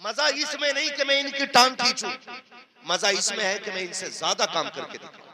मजा इसमें नहीं कि मैं इनकी टांग खींचूं, मजा इसमें है कि मैं इनसे ज्यादा काम करके दिखाऊं,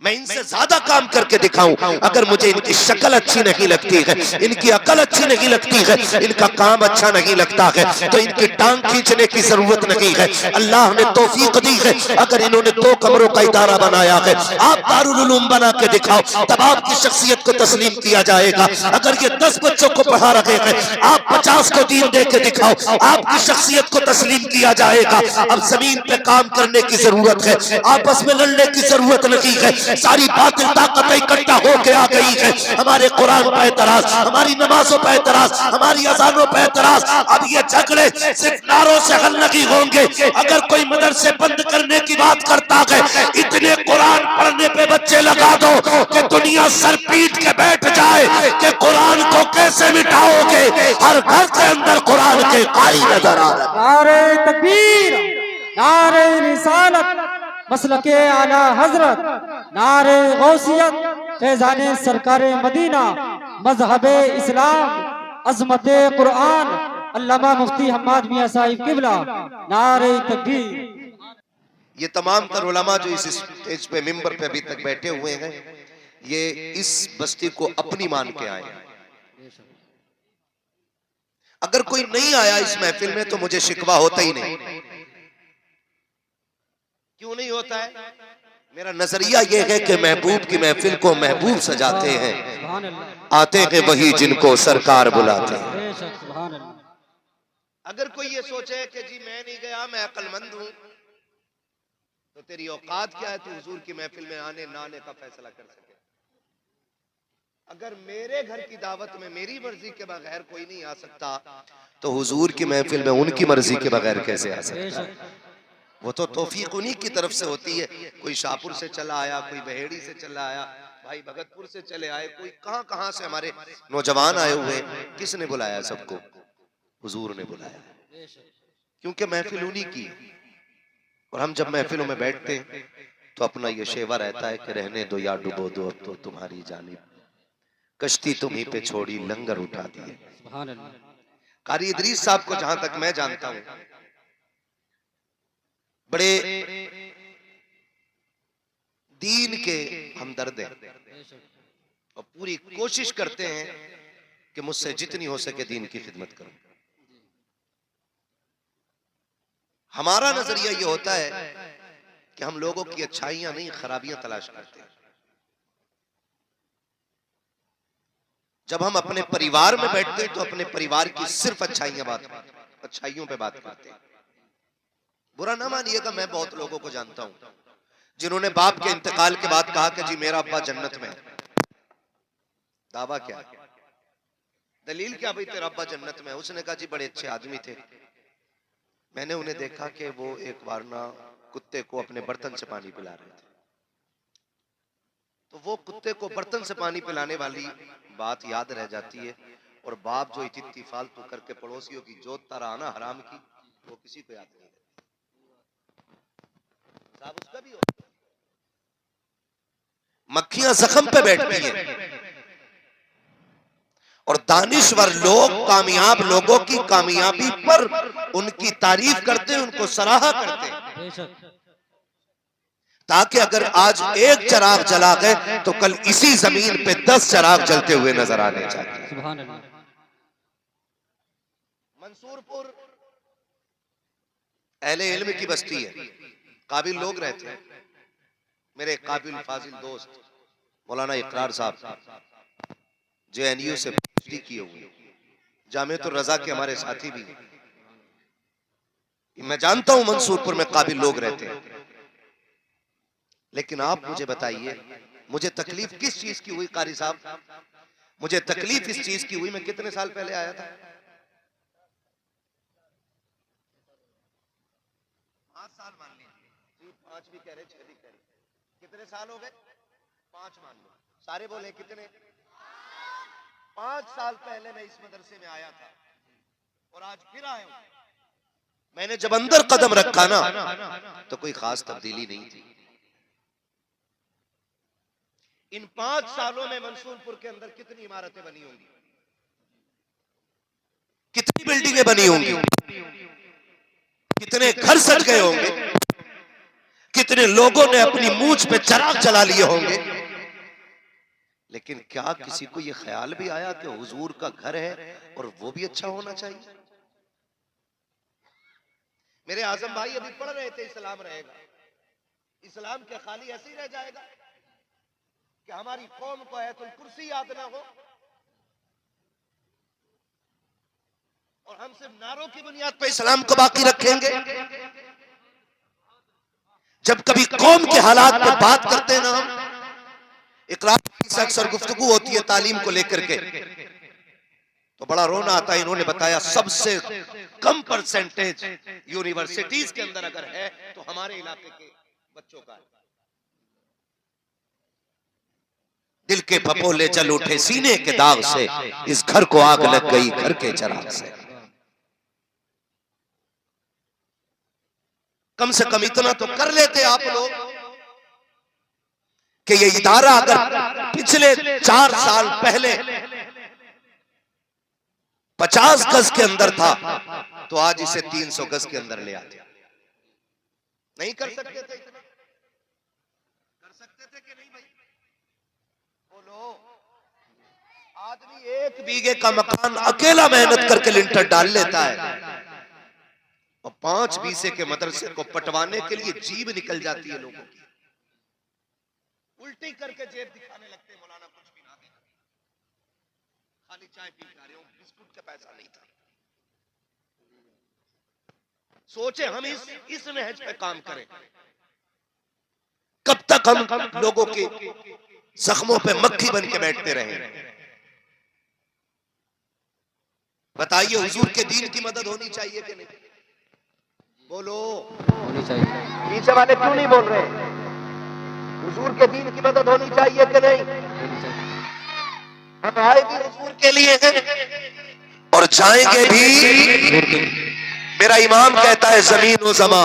मैं इनसे ज्यादा काम करके दिखाऊं। अगर मुझे इनकी शक्ल अच्छी नहीं लगती है, इनकी अकल अच्छी नहीं लगती है, इनका काम अच्छा नहीं लगता है, तो इनकी टांग खींचने की जरूरत नहीं है। अल्लाह ने तौफीक दी है। अगर इन्होंने 2 कमरों का इदारा बनाया है, आप दारुल उलूम बना के दिखाओ, तब आपकी शख्सियत को तस्लीम किया जाएगा। अगर ये 10 बच्चों को पढ़ा रहे हैं, आप 50 को दीन दे के दिखाओ, आपकी शख्सियत को तस्लीम किया जाएगा। अब जमीन पे काम करने की जरूरत है, आपस में लड़ने की जरूरत नहीं है। सारी बातिल ताकतें इकट्ठा होके आ गई है। हमारे कुरान पर एतराज, हमारी नमाजों पर एतराज, हमारी अजानों पर एतराज। अब ये झगड़े सिर्फ नारों से हल नहीं होंगे। अगर कोई मदरसे बंद करने की बात करता है, इतने कुरान पढ़ने पे बच्चे लगा दो कि दुनिया सर पीट के बैठ जाए कि कुरान को कैसे मिटाओगे। हर घर के अंदर कुरान के कारी नजर आ रहे। नारे तकबीर, नारे रिसालत, मसलके आला हजरत, नारे गौसियत, फैजाने सरकारे मदीना, मजहबे इस्लाम, अजमते कुरान, अल्लामा मुफ्ती हम्माद मियां साहिब किबला, नारे तकबीर। ये तमाम तर उलमा जो इस स्टेज पे मिंबर पे अभी तक बैठे हुए हैं, ये इस बस्ती को अपनी मान के आए। अगर कोई नहीं आया इस महफिल में तो मुझे शिकवा होता ही नहीं। क्यों नहीं होता है? मेरा नजरिया यह है कि महबूब की महफिल को महबूब सजाते हैं, आते हैं वही जिनको सरकार बुलाते हैं। अगर कोई ये सोचे कि जी मैं नहीं गया, मैं अक्लमंद हूं, तो तेरी औकात क्या है तू हुजूर की महफिल में आने ना आने का फैसला कर सके? अगर मेरे घर की दावत में मेरी मर्जी के बगैर कोई नहीं आ सकता, तो हुजूर की महफिल में उनकी मर्जी के बगैर कैसे आ सकता है? वो तो तौफीक उन्हीं की तरफ से होती है। कोई शाहपुर से चला आया, कोई बहेड़ी से चला आया, भाई भगतपुर से चले आए, कोई कहां कहां से हमारे नौजवान आए हुए। किसने बुलाया सबको? हुजूर ने बुलाया, क्योंकि महफिल उन्हीं की। और हम जब महफिलों में बैठते हैं तो अपना ये शेवा रहता है कि रहने दो या डुबो दो, अब तो तुम्हारी जानिब कश्ती तुम्हीं पे छोड़ी, लंगर उठा दिए। कारी इदरीस साहब को जहां तक मैं जानता हूं, बड़े दीन के हमदर्द हैं और पूरी कोशिश करते हैं कि मुझसे जितनी हो सके दीन की खिदमत करूं। हमारा नजरिया ये होता है कि हम लोगों की अच्छाइयां नहीं, खराबियां तलाश करते हैं। जब हम अपने परिवार में बैठते हैं तो अपने परिवार की सिर्फ अच्छाइयों पे बात करते हैं। बुरा ना मानिएगा, मैं बहुत लोगों को जानता हूं जिन्होंने बाप के इंतकाल के बाद कहा कि जी मेरा अब्बा जन्नत में है। दावा क्या है? दलील क्या भाई तेरा अब्बा जन्नत में है? उसने कहा जी बड़े अच्छे आदमी थे, मैंने उन्हें देखा कि वो एक बार ना कुत्ते को अपने बर्तन से पानी पिला रहे थे, तो वो कुत्ते को बर्तन से पानी पिलाने वाली बात याद रह जाती है। और बाप जो इतनी फालतू करके पड़ोसियों की जोत तराना हराम की, वो किसी को याद नहीं रहती। साहब उसका भी होता है। मक्खियां जख्म पे बैठती हैं और दानिश्वर लोग कामयाब लोगों की कामयाबी पर उनकी तारीफ करते हैं, उनको सराहा करते हैं, ताकि अगर आज एक चिराग जला गए तो कल इसी जमीन पे 10 चिराग जलते हुए नजर आने चाहिए। मंसूरपुर अहले इल्म की बस्ती है, काबिल लोग रहते हैं। मेरे काबिल फाजिल दोस्त मौलाना इकरार साहब JNU से PhD किए हुए, जामिअतुर रजा के हमारे साथी भी हैं। मैं जानता हूं मंसूरपुर में काबिल लोग रहते हैं, लेकिन आप मुझे बताइए मुझे तकलीफ किस चीज की हुई? कारी साहब मुझे तकलीफ इस चीज की हुई, मैं कितने साल पहले आया था? 5 साल मान लीजिए, 5 भी कह रहे, 6 भी कह रहे, कितने साल हो गए? 5 मान लो, सारे बोले कितने? 5 साल पहले मैं इस मदरसे में आया था और आज फिर आया हूं। मैंने जब अंदर कदम रखा ना तो कोई खास तब्दीली नहीं थी। इन 5 सालों में मंसूरपुर के अंदर कितनी इमारतें बनी होंगी, कितनी बिल्डिंग बिल्डिंगें बनी होंगी, कितने घर सज गए होंगे, कितने लोगों ने अपनी मूंछ पे चिराग जला लिए होंगे, लेकिन क्या किसी को यह ख्याल भी आया कि हुजूर का घर है और वो भी अच्छा होना चाहिए? मेरे आजम भाई अभी पढ़ रहे थे इस्लाम रहेगा, इस्लाम क्या खाली ऐसे ही रह जाएगा कि हमारी कौम को आयतुल कुर्सी याद ना हो और हम सिर्फ नारों की बुनियाद पर इस्लाम को बाकी रखेंगे? जब कभी कौम के हालात पे बात करते हैं ना हम, इकरार से अक्सर गुफ्तगू होती है तालीम को लेकर के, तो बड़ा रोना आता है। इन्होंने बताया सबसे कम परसेंटेज यूनिवर्सिटीज के अंदर अगर है तो हमारे इलाके के बच्चों का है। दिल के फपोले जल उठे सीने के दाग से, इस घर को आग लग गई घर के चिराग से। कम से कम इतना तो कर लेते आप लोग कि ये इदारा अगर पिछले 4 साल पहले 50 गज के अंदर था तो आज इसे 300 गज के अंदर ले आते। नहीं कर सकते थे? कर सकते थे कि नहीं भाई? बोलो। आदमी 1 बीघे का मकान अकेला मेहनत करके लिंटर डाल लेता है और 5 बीसे के मदरसे को पटवाने के लिए जीभ निकल जाती है लोगों की, उल्टी करके जेब दिखाने लगते हैं। मौलाना कुछ भी ना दे, खाली चाय पी के आ रहे हो, बिस्कुट का पैसा नहीं था। सोचे हम इस नहज पे काम करें, कब तक हम लोगों के जख्मों पे मक्खी बन के बैठते रहे? बताइए, हुजूर के दीन की मदद होनी चाहिए कि नहीं? बोलो। होनी चाहिए। पीछे वाले क्यों नहीं बोल रहे? हुजूर के दीन की मदद होनी चाहिए कि नहीं? हम आए भी हुजूर के लिए हैं और जाएंगे भी। मेरा इमाम कहता है जमीन व ज़मा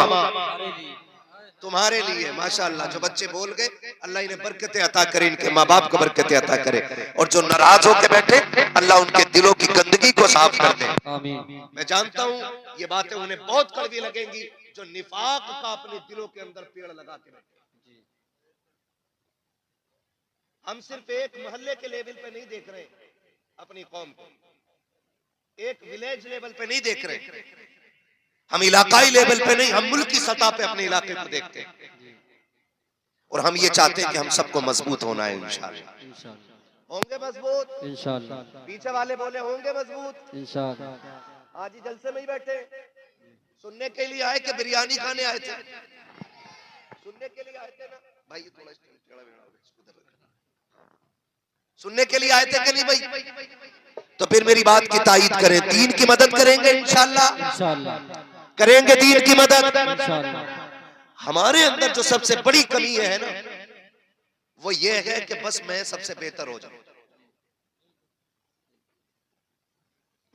तुम्हारे लिए। माशाअल्लाह, जो बच्चे बोल गए अल्लाह इन्हें बरकतें अता करे, इनके माँ बाप को बरकतें अता करे, और जो नाराज होकर बैठे अल्लाह उनके दिलों की गंदगी को साफ कर दे। आमीन। मैं जानता हूं ये बातें उन्हें बहुत कड़वी लगेंगी जो निफाक का अपने दिलों के अंदर पेड़ लगा के बैठे। हम सिर्फ एक मोहल्ले के लेवल पे नहीं देख रहे अपनी कौम को, एक विलेज लेवल पे नहीं देख रहे, हम इलाकाई लेवल पे नहीं, हम मुल्क की सतह पे अपने इलाके को देखते हैं। और हम ये चाहते हैं कि हम सबको मजबूत होना है। इंशाअल्लाह होंगे मजबूत, इंशाअल्लाह। पीछे वाले बोले होंगे मजबूत। इंशाअल्लाह। आज ही जलसे में ही बैठे सुनने के लिए आए कि बिरयानी खाने आए थे? सुनने के लिए आए थे ना भाई? थोड़ा सुनने के लिए आए थे कि नहीं भाई? तो फिर मेरी बात की तायीद करें, दीन की मदद करेंगे इंशाअल्लाह। इंशाअल्लाह करेंगे दीन की मदद। इंशाअल्लाह। हमारे अंदर जो सबसे बड़ी कमी है ना, वो ये है कि बस मैं सबसे बेहतर हो जाऊं,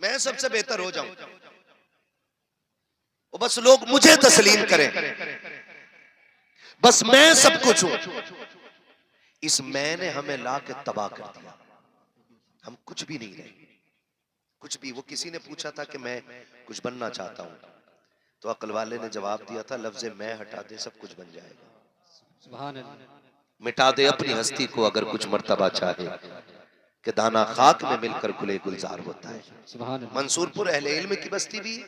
मैं सबसे बेहतर हो जाऊं, और बस लोग मुझे तस्लीम करें, बस मैं सब कुछ हूं। इस मैंने हमें ला के तबाह कर दिया, हम कुछ भी नहीं रहे, कुछ भी। वो किसी ने पूछा था कि मैं कुछ बनना चाहता हूं, तो अक्ल वाले ने जवाब दिया था, लफ्ज़ मैं हटा दे सब कुछ बन जाएगा। सुभान अल्लाह। मिटा दे अपनी हस्ती को अगर कुछ मर्तबा चाहे, कि दाना खाक में मिलकर गुले गुलजार होता है। सुभान अल्लाह। मंसूरपुर अहले इल्म की बस्ती भी है,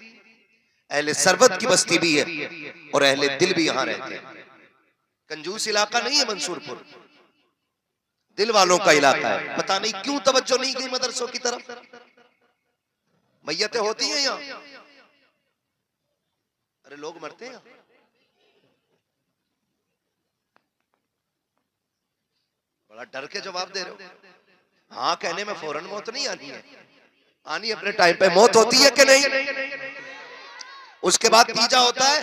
अहले सरबत की बस्ती भी है, और अहले दिल भी यहाँ रहते हैं। कंजूस इलाका नहीं है मंसूरपुर, दिल वालों का इलाका है। पता नहीं क्यों तवज्जो नहीं गई मदरसों की तरफ। मैयतें होती हैं यहाँ, अरे लोग मरते हैं। बड़ा डर के जवाब दे रहे हो। हाँ कहने में फौरन मौत नहीं आनी है, आनी अपने टाइम पे मौत होती है कि नहीं? उसके बाद तीजा होता है,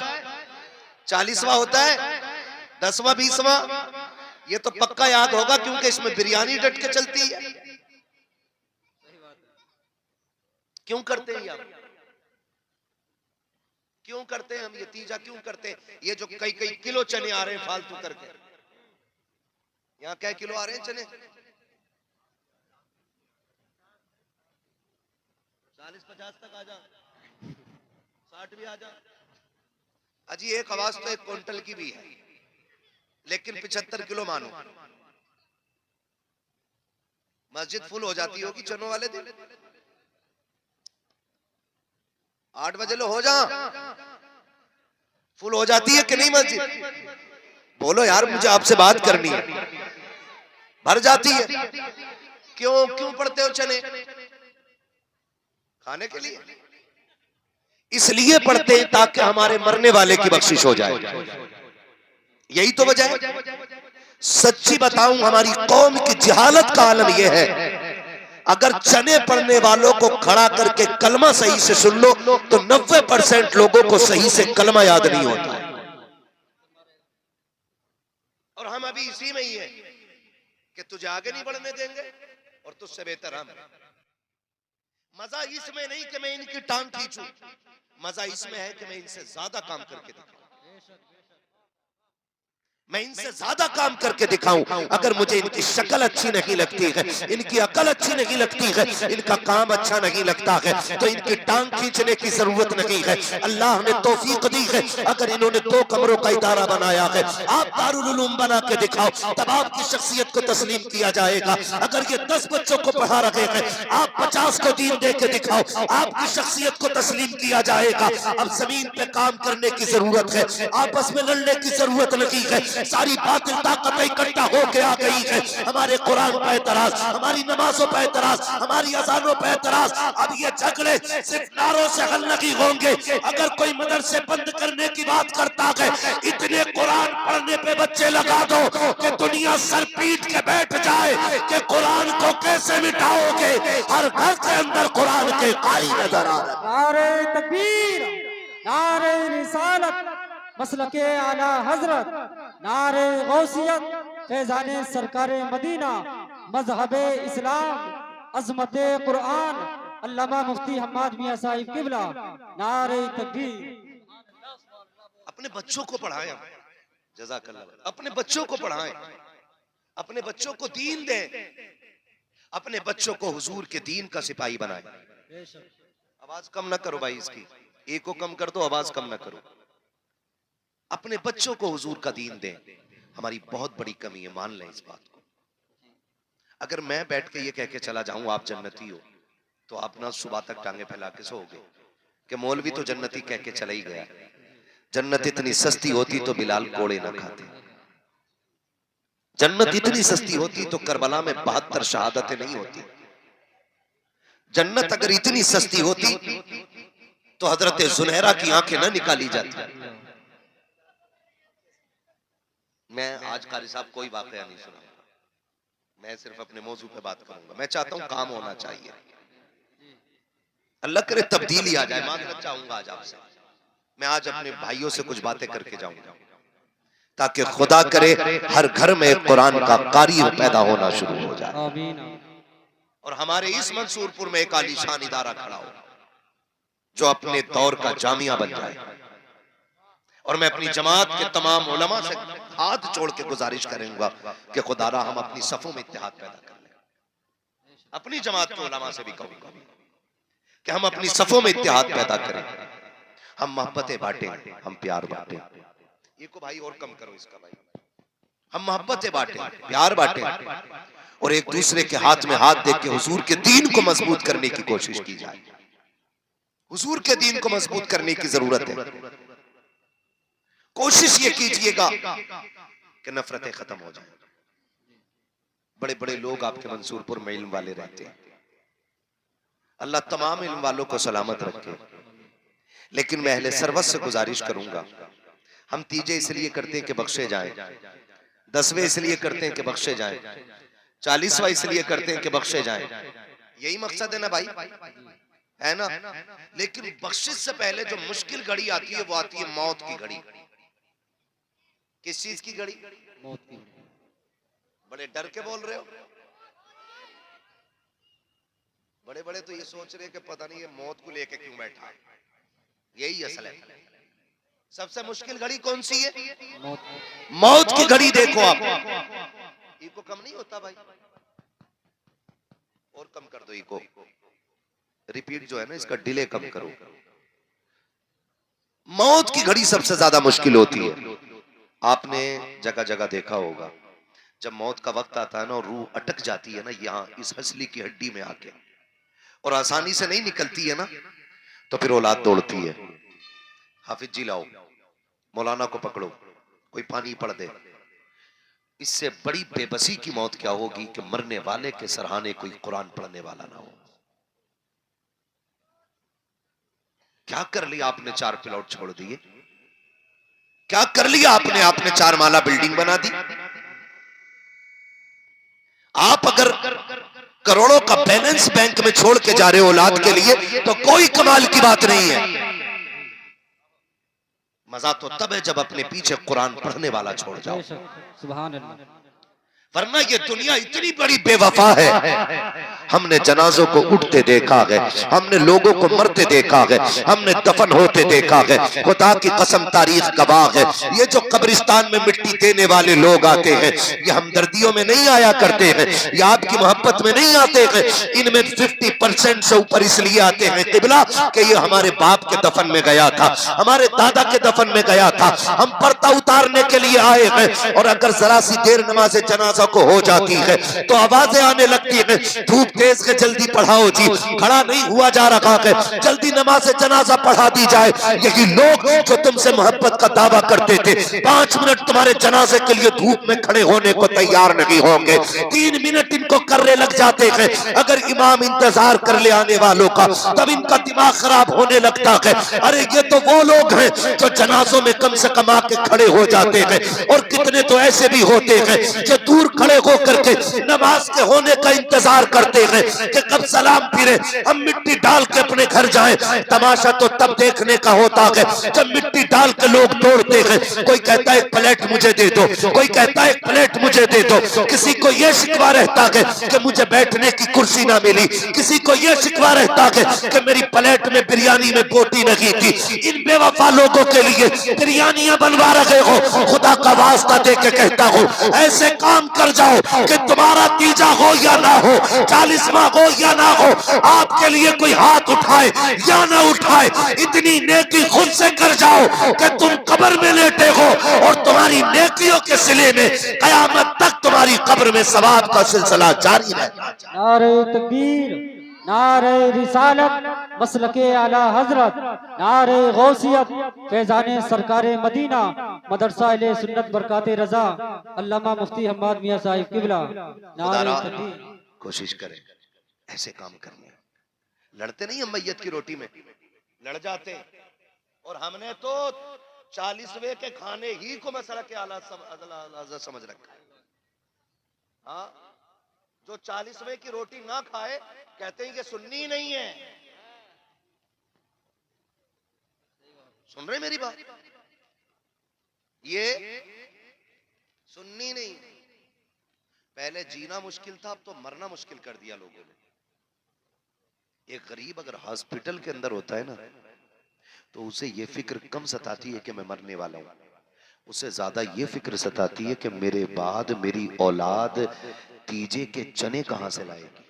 40वां होता है, 10वां 20वां। ये तो पक्का याद होगा क्योंकि इसमें बिरयानी डट के चलती है। क्यों करते हैं आप? क्यों करते हैं हम ये तीजा? क्यों करते हैं? ये जो कई कई किलो चने आ रहे हैं फालतू करके, यहाँ क्या किलो आ रहे हैं चने? 40-50 तक आ जा। 60 भी आ जा। अजी एक आवाज तो 1 क्विंटल की भी है, लेकिन 75 किलो मानो। मस्जिद फुल हो जाती होगी चनों वाले दिन। 8 बजे लो हो जा, फुल हो जाती है कि नहीं मस्जिद? बोलो यार, मुझे आपसे बात करनी है। भर जाती है। क्यों क्यों पढ़ते हो चने? खाने के लिए? इसलिए पढ़ते हैं ताकि हमारे मरने वाले की बख्शिश हो जाए। यही तो वजह है। सच्ची बताऊं, हमारी कौम की जहालत का आलम यह है, अगर चने पढ़ने वालों को खड़ा करके कलमा सही से सुन लो तो 90% लोगों को सही से कलमा याद नहीं होता। और हम अभी इसी में ही है कि तुझे आगे नहीं बढ़ने देंगे और तुझसे बेहतर हम। मजा इसमें नहीं कि मैं इनकी टांग खींचूं, मजा इसमें है कि मैं इनसे ज्यादा काम करके दिखाऊं। मैं इनसे ज्यादा काम करके दिखाऊं। अगर मुझे इनकी शक्ल अच्छी नहीं लगती है, इनकी अकल अच्छी नहीं लगती है, इनका काम अच्छा नहीं लगता है, तो इनकी टांग खींचने की जरूरत नहीं है। अल्लाह ने तौफीक दी है। अगर इन्होंने 2 कमरों का इदारा बनाया है, आप दारुल उलूम बना के दिखाओ, तब आपकी शख्सियत को तस्लीम किया जाएगा। अगर ये 10 बच्चों को पढ़ा रहे हैं, आप 50 को दीन दे के दिखाओ, आपकी शख्सियत को तस्लीम किया जाएगा। अब जमीन पे काम करने की जरूरत है, आपस में लड़ने की जरूरत नहीं है। सारी बातिल ताकतें इकट्ठा होके आ गई है। हमारे कुरान पर एतराज, हमारी नमाजों पर एतराज, हमारी अजानों पर एतराज। अब ये झगड़े सिर्फ नारों से हल नहीं होंगे। अगर कोई मदरसे बंद करने की बात करता है, इतने कुरान पढ़ने पे बच्चे लगा दो कि दुनिया सर पीट के बैठ जाए कि कुरान को कैसे मिटाओगे। हर घर के अंदर कुरान के कारी नजर आ रहे। नारे तकबीर, नारे रिसालत, मसलके आला हजरत, नारे गौसियत, फैजाने सरकारे मदीना, मजहबे इस्लाम, अजमते कुरान, अल्लामा मुफ्ती हम्माद मियां साहिब किबला। नारे तकबीर। अपने बच्चों को पढ़ाएं, जज़ाकल्लाह। अपने बच्चों को पढ़ाएं, अपने बच्चों को दीन दें, अपने बच्चों को हुजूर के दीन का सिपाही बनाएं। आवाज कम ना करो भाई, इसकी एक को कम कर दो, आवाज कम ना करो। अपने बच्चों को हुजूर का दीन दें। हमारी बहुत बड़ी कमी है, मान लें इस बात को। अगर मैं बैठ के ये कह के चला जाऊं आप जन्नती हो, तो आप ना सुबह तक टांगे फैला के सोओगे कि मौलवी तो जन्नती कह के चला ही गया। जन्नत इतनी सस्ती होती तो बिलाल कोड़े ना खाते। जन्नत इतनी सस्ती होती तो करबला में 72 शहादतें नहीं होती। जन्नत अगर इतनी सस्ती होती तो हजरत जुनैरा की आंखें ना निकाली जाती। मैं आज कारी साहब कोई वाकया नहीं सुनाऊंगा, मैं सिर्फ अपने मौजू पे बात करूंगा। मैं चाहता हूं काम होना चाहिए, अल्लाह करे तब्दीली आ जाए। माजरत चाहूंगा आज आपसे, मैं आज अपने भाइयों से कुछ बातें करके जाऊंगा ताकि खुदा करे हर घर में कुरान का कारी पैदा होना शुरू हो जाए और हमारे इस मंसूरपुर में एक आलीशान इदारा खड़ा हो जो अपने दौर का जामिया बन जाए। और मैं अपनी जमात के तमाम उलमा से हाथ जोड़ के गुजारिश करूंगा कि खुदारा हम अपनी सफों में इत्तेहाद पैदा कर लें। अपनी जमात के उलमा से भी कहूंगा कि हम अपनी सफों में इत्तेहाद पैदा करें, हम मोहब्बतें बांटें, हम प्यार बांटें। ये को भाई और कम करो इसका भाई। हम मोहब्बतें बांटें, प्यार बांटें और एक दूसरे के हाथ में हाथ देके हुजूर के दीन को मजबूत करने की कोशिश की जाए। हुजूर के दीन को मजबूत करने की जरूरत है। कोशिश ये कीजिएगा कि नफरतें खत्म हो जाएं। बड़े बड़े लोग आपके मंसूरपुर में इल्म वाले रहते हैं, अल्लाह तमाम इल्म वालों को सलामत रखे। लेकिन मैं अहले सरवत से गुजारिश करूंगा, हम तीजे इसलिए करते हैं कि बख्शे जाएं, 10वें इसलिए करते हैं कि बख्शे जाएं, 40वां इसलिए करते हैं कि बख्शे जाएं। यही मकसद है ना भाई, है ना? लेकिन बख्शिश से पहले जो मुश्किल घड़ी आती है वो आती है मौत की घड़ी। किस चीज की घड़ी? मौत की। बड़े डर के बोल रहे हो, बड़े बड़े तो ये सोच रहे कि पता नहीं ये मौत को लेके क्यों बैठा है। यही असल है। सबसे मुश्किल घड़ी कौन सी है? मौत की घड़ी। देखो आप, इको कम नहीं होता भाई, और कम कर दो इको। रिपीट जो है ना इसका डिले कम करो। मौत की घड़ी सबसे ज्यादा मुश्किल होती है। आपने जगह जगह देखा होगा, जब मौत का वक्त आता है ना और रूह अटक जाती है ना यहाँ इस हंसली की हड्डी में आके, और आसानी से नहीं निकलती है ना, तो फिर औलाद दौड़ती है, हाफिज जी लाओ, मौलाना को पकड़ो, कोई पानी पढ़ दे। इससे बड़ी बेबसी की मौत क्या होगी कि मरने वाले के सराहने कोई कुरान पढ़ने वाला ना हो। क्या कर लिया आपने, 4 प्लॉट छोड़ दिए, क्या कर लिया आपने, आपने 4 माला बिल्डिंग बना दी। आप अगर करोड़ों का बैलेंस बैंक में छोड़ के जा रहे हो औलाद के लिए, तो कोई कमाल की बात नहीं है। मजा तो तब है जब अपने पीछे कुरान पढ़ने वाला छोड़ जाओ, सुभान अल्लाह। वरना ये दुनिया इतनी बड़ी बेवफा है। हमने जनाजों को उठते देखा है, हमने लोगों को मरते देखा है, हमने दफन होते देखा है। खुदा की कसम तारीख गवाह है, ये जो कब्रिस्तान में मिट्टी देने वाले लोग आते हैं, ये हमदर्दियों में नहीं आया करते हैं, ये आपकी मोहब्बत में नहीं आते हैं। इनमें 50% से ऊपर इसलिए आते हैं किबला कि ये हमारे बाप के दफन में गया था, हमारे दादा के दफन में गया था, हम पर्दा उतारने के लिए आए हैं। और अगर जरा सी देर नमाज जनाजा को हो जाती है तो आवाजें आने लगती है, धूप तेज है जल्दी पढ़ाओ जी, खड़ा नहीं हुआ जा रहा है, जल्दी नमाज जनाजा पढ़ा दी जाए। यही लोग जो तुमसे मोहब्बत का दावा करते थे 5 मिनट तुम्हारे जनाजे के लिए धूप में खड़े होने को तैयार नहीं होंगे, 3 मिनट इनको करने लग जाते हैं। अगर इमाम इंतजार कर ले आने वालों का तब इनका दिमाग खराब होने लगता है। अरे ये तो वो लोग हैं जो जनाजों में कम से कम आके खड़े हो जाते हैं, और कितने तो ऐसे भी होते हैं जो दूर खड़े होकर के नमाज के होने का इंतजार करते हैं कि कब सलाम फिरे, हम मिट्टी डाल के अपने घर जाएं। तमाशा तो तब देखने का होता है जब मिट्टी डाल के लोग तोड़ते हैं। कोई कहता है एक प्लेट मुझे दे दो, कोई कहता है एक प्लेट मुझे दे दो। किसी को यह शिकवा रहता है कि मुझे बैठने की कुर्सी ना मिली, किसी को यह शिकवा रहता है कि मेरी प्लेट में बिरयानी में बोटी नहीं थी। इन बेवफा लोगों के लिए बिरयानियां बनवा रहे हो, खुदा का वास्ता दे के कहता हूं ऐसे काम कर जाओ कि तुम्हारा तीजा हो या ना हो, 40वां हो या ना हो, आपके लिए कोई हाथ उठाए या ना उठाए, इतनी नेकी खुद से कर जाओ कि तुम कब्र में लेटे हो और तुम्हारी नेकियों के सिले में कयामत तक तुम्हारी कब्र में सवाब का सिलसिला जारी है। नारे तकबीर, नारे रिसालत, मसलके आला हजरत, नारे गौसियत, फैजाने सरकारे मदीना, मदरसा इले सुन्नत बरकाते रजा, अल्लामा मुफ्ती हम्माद मियां साहिब किबला। नारे तकबीर। कोशिश करें ऐसे काम करने, लड़ते नहीं हम मैयत की रोटी में, लड़ जाते हैं। और हमने तो 40वें के खाने ही को मसला के आला समझ रखा है। हाँ, जो 40वें की रोटी ना खाए कहते हैं कि सुन्नी ही नहीं है। सुन रहे मेरी बात? ये सुन्नी नहीं, पहले जीना मुश्किल था, अब तो मरना मुश्किल कर दिया लोगों ने। एक गरीब अगर हॉस्पिटल के अंदर होता है ना तो उसे ये फिक्र कम सताती है कि मैं मरने वाला हूं, उसे ज्यादा ये फिक्र सताती है कि मेरे बाद मेरी औलाद तीजे के चने कहां से लाएगी।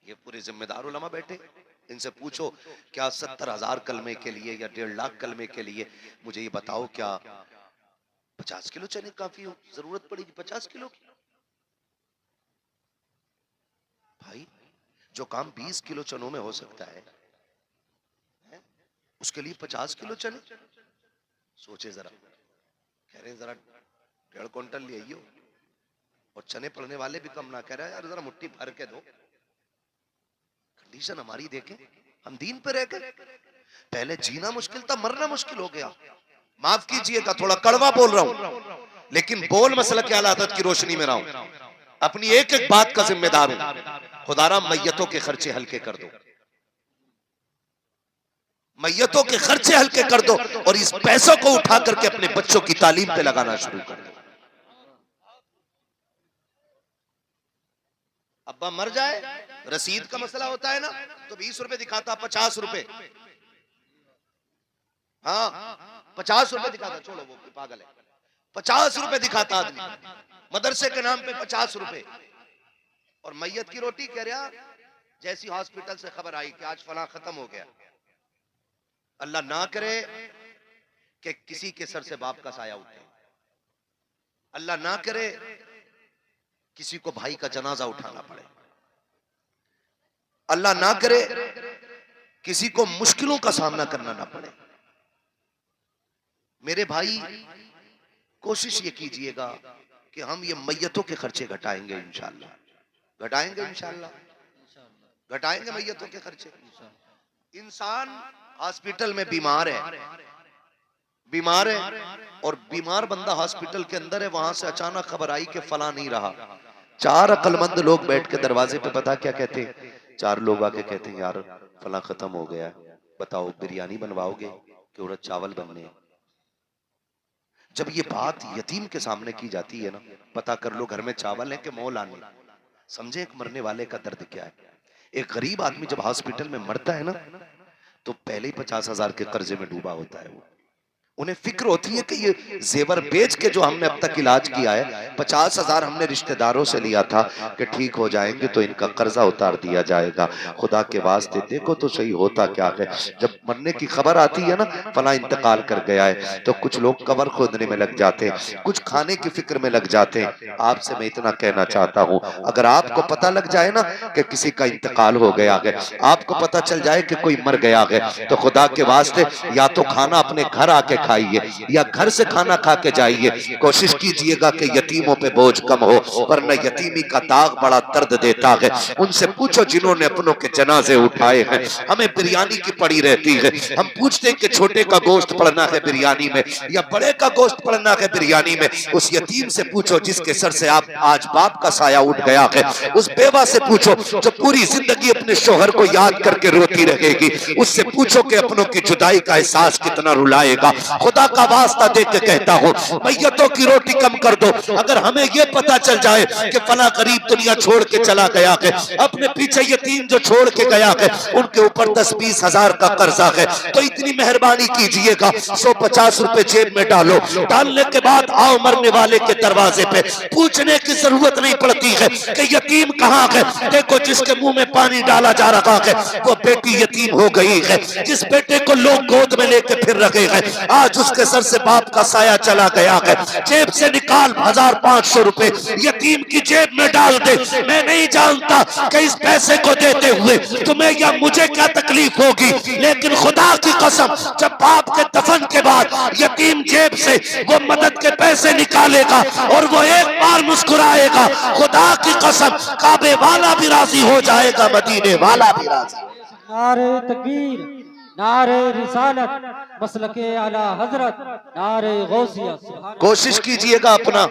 ये पूरे जिम्मेदार उलमा बैठे, इनसे पूछो क्या 70,000 कलमे के लिए या 1.5 लाख कलमे के लिए मुझे ये बताओ क्या 50 किलो चने काफी हो, जरूरत पड़ेगी 50 किलो की? भाई जो काम 20 किलो चनों में हो सकता है, उसके लिए 50 किलो चने? सोचे जरा, कह रहे जरा 1.5 क्विंटल ले आइयो, और चने पड़ने वाले भी कम ना, कह रहे यार जरा मुट्ठी भर के दो। कंडीशन हमारी देखें, हम दीन पे रह गए। पहले जीना मुश्किल था, मरना मुश्किल हो गया। माफ कीजिएगा थोड़ा कड़वा बोल रहा हूं, लेकिन बोल मसला के आदत की रोशनी में रहा हूं, अपनी एक एक बात का जिम्मेदार हूं। खुदारा मैयतों के खर्चे हल्के कर दो, मैयतों के खर्चे हल्के कर दो, और इस पैसों को उठा करके अपने बच्चों की तालीम पे लगाना शुरू कर दो। अब्बा मर जाए, रसीद का मसला होता है ना, तो 20 रुपए दिखाता, 50 रुपए, हाँ 50 रुपए दिखाता, छोड़ो वो पागल है, 50 रुपए दिखाता आदमी, मदरसे के नाम पे 50 रुपए। और मैयत की रोटी कह रहा, जैसी हॉस्पिटल से खबर आई कि आज फला खत्म हो गया, अल्लाह ना करे कि किसी के सर से बाप का साया उठे, अल्लाह ना करे किसी को भाई का जनाजा उठाना पड़े, अल्लाह ना करे किसी को मुश्किलों का सामना करना ना पड़े। मेरे भाई, कोशिश ये कीजिएगा कि हम ये मैयतों के खर्चे घटाएंगे इंशाअल्लाह, घटाएंगे इंशाअल्लाह, घटाएंगे मैयतों के खर्चे। इंसान हॉस्पिटल में बीमार है, बीमार है, और बीमार बंदा हॉस्पिटल के अंदर है, वहां से अचानक खबर आई कि फला नहीं रहा। चार अक्लमंद लोग बैठ के दरवाजे पे पता क्या कहते हैं, चार लोग आके कहते हैं यार फला खत्म हो गया, बताओ बिरयानी बनवाओगे कि उड़द चावल बनने हैं। जब ये बात यतीम के सामने की जाती है ना, पता कर लो घर में चावल है कि मोल आने, समझे एक मरने वाले का दर्द क्या है। एक गरीब आदमी जब हॉस्पिटल में मरता है ना, तो पहले ही 50,000 के कर्जे में डूबा होता है। वो उन्हें फिक्र होती है कि ये जेवर बेच के जो हमने अब तक इलाज किया है, 50,000 हमने रिश्तेदारों से लिया था कि ठीक हो जाएंगे तो इनका कर्जा उतार दिया जाएगा। खुदा के वास्ते देखो तो सही होता क्या है, जब मरने की खबर आती है ना फला इंतकाल कर गया है, तो कुछ लोग कब्र खोदने में लग जाते हैं, कुछ खाने की फिक्र में लग जाते हैं। आपसे मैं इतना कहना चाहता हूँ, अगर आपको पता लग जाए ना कि किसी का इंतकाल हो गया है, आपको पता चल जाए कि कोई मर गया है, तो खुदा के वास्ते या तो खाना अपने घर आके खाइए या घर से खाना खा के जाइए। कोशिश कीजिएगा कि यतीमों पे बोझ कम हो, वरना यतीमी का दाग बड़ा दर्द देता है। उनसे पूछो जिन्होंने अपनों के जनाजे उठाए हैं, हमें बिरयानी की पड़ी रहती है, हम पूछते हैं कि छोटे का गोश्त पड़ना है बिरयानी में या बड़े का गोश्त पड़ना है बिरयानी में। उस यतीम से पूछो जिसके सर से आप आज बाप का साया उठ गया है, उस बेवा से पूछो जो पूरी जिंदगी अपने शोहर को याद करके रोती रहेगी, उससे पूछो कि अपनों की जुदाई का एहसास कितना रुलाएगा। खुदा का वास्ता दे के कहता हूँ, मैयतों की रोटी कम कर दो। अगर हमें यह पता चल जाए कि फला गरीब दुनिया छोड़ के चला गया है, अपने पीछे यतीम जो छोड़ के गया है उनके ऊपर 10-20 हजार का कर्जा है, तो इतनी मेहरबानी कीजिएगा 150 रुपए जेब में डालो। डालने के बाद आओ मरने वाले के दरवाजे पे, पूछने की जरूरत नहीं पड़ती है कि यतीम कहाँ है। देखो जिसके मुंह में पानी डाला जा रहा है वो बेटी यतीम हो गई है, जिस बेटे को लोग गोद में लेके फिर रखे हैं आज उसके सर से बाप का साया चला गया है। जेब से निकाल 1500 रुपए यतीम की जेब में डाल दे। मैं नहीं जानता कि इस पैसे को देते हुए तुम्हें या मुझे क्या तकलीफ होगी, लेकिन खुदा की कसम जब बाप के दफन के बाद यतीम जेब से वो मदद के पैसे निकालेगा और वो एक बार मुस्कुराएगा, खुदा की कसम काबे वाला भी राजी हो जाएगा, मदीने वाला भी राजी। नारे तकबीर, नारे रिसालत, मसलके आला हजरत, नारे गौसियत। कोशिश कीजिएगा अपना